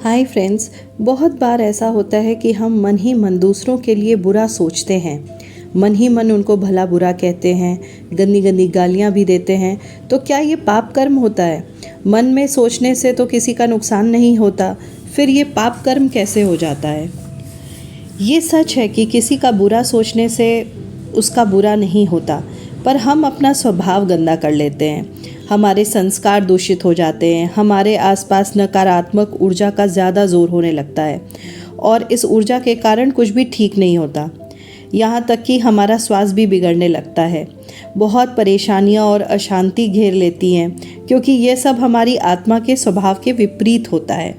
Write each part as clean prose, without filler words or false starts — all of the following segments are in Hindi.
हाय फ्रेंड्स, बहुत बार ऐसा होता है कि हम मन ही मन दूसरों के लिए बुरा सोचते हैं। मन ही मन उनको भला बुरा कहते हैं, गंदी गंदी गालियाँ भी देते हैं। तो क्या ये पाप कर्म होता है? मन में सोचने से तो किसी का नुकसान नहीं होता, फिर ये पाप कर्म कैसे हो जाता है? ये सच है कि किसी का बुरा सोचने से उसका बुरा नहीं होता, पर हम अपना स्वभाव गंदा कर लेते हैं। हमारे संस्कार दूषित हो जाते हैं, हमारे आसपास नकारात्मक ऊर्जा का ज़्यादा जोर होने लगता है और इस ऊर्जा के कारण कुछ भी ठीक नहीं होता। यहाँ तक कि हमारा स्वास्थ्य भी बिगड़ने लगता है। बहुत परेशानियाँ और अशांति घेर लेती हैं, क्योंकि ये सब हमारी आत्मा के स्वभाव के विपरीत होता है।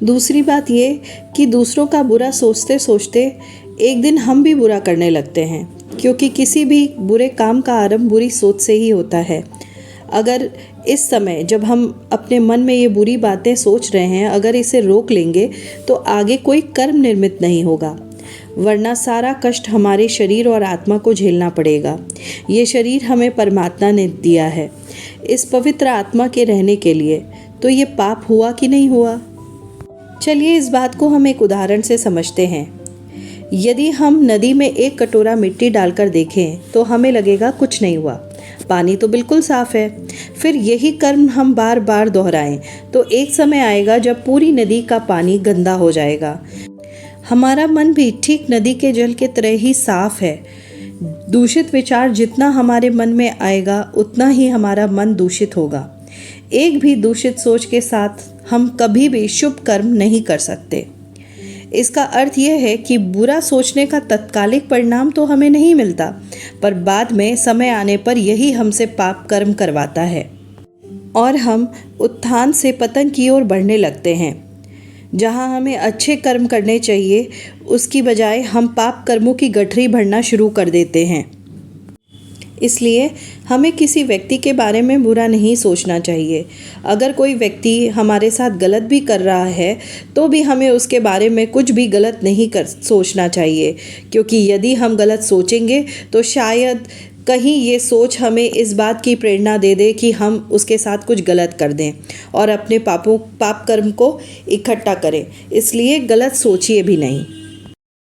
दूसरी बात ये कि दूसरों का बुरा सोचते सोचते एक दिन हम भी बुरा करने लगते हैं, क्योंकि किसी भी बुरे काम का आरंभ बुरी सोच से ही होता है। अगर इस समय जब हम अपने मन में ये बुरी बातें सोच रहे हैं, अगर इसे रोक लेंगे तो आगे कोई कर्म निर्मित नहीं होगा, वरना सारा कष्ट हमारे शरीर और आत्मा को झेलना पड़ेगा। ये शरीर हमें परमात्मा ने दिया है इस पवित्र आत्मा के रहने के लिए, तो ये पाप हुआ कि नहीं हुआ? चलिए इस बात को हम एक उदाहरण से समझते हैं। यदि हम नदी में एक कटोरा मिट्टी डालकर देखें तो हमें लगेगा कुछ नहीं हुआ, पानी तो बिल्कुल साफ है। फिर यही कर्म हम बार बार दोहराएं तो एक समय आएगा जब पूरी नदी का पानी गंदा हो जाएगा। हमारा मन भी ठीक नदी के जल के तरह ही साफ है। दूषित विचार जितना हमारे मन में आएगा उतना ही हमारा मन दूषित होगा। एक भी दूषित सोच के साथ हम कभी भी शुभ कर्म नहीं कर सकते। इसका अर्थ यह है कि बुरा सोचने का तत्कालिक परिणाम तो हमें नहीं मिलता, पर बाद में समय आने पर यही हमसे पाप कर्म करवाता है और हम उत्थान से पतन की ओर बढ़ने लगते हैं। जहां हमें अच्छे कर्म करने चाहिए, उसकी बजाय हम पाप कर्मों की गठरी भरना शुरू कर देते हैं। इसलिए हमें किसी व्यक्ति के बारे में बुरा नहीं सोचना चाहिए। अगर कोई व्यक्ति हमारे साथ गलत भी कर रहा है तो भी हमें उसके बारे में कुछ भी गलत नहीं सोचना चाहिए, क्योंकि यदि हम गलत सोचेंगे तो शायद कहीं ये सोच हमें इस बात की प्रेरणा दे दे कि हम उसके साथ कुछ गलत कर दें और अपने पाप कर्म को इकट्ठा करें। इसलिए गलत सोचिए भी नहीं।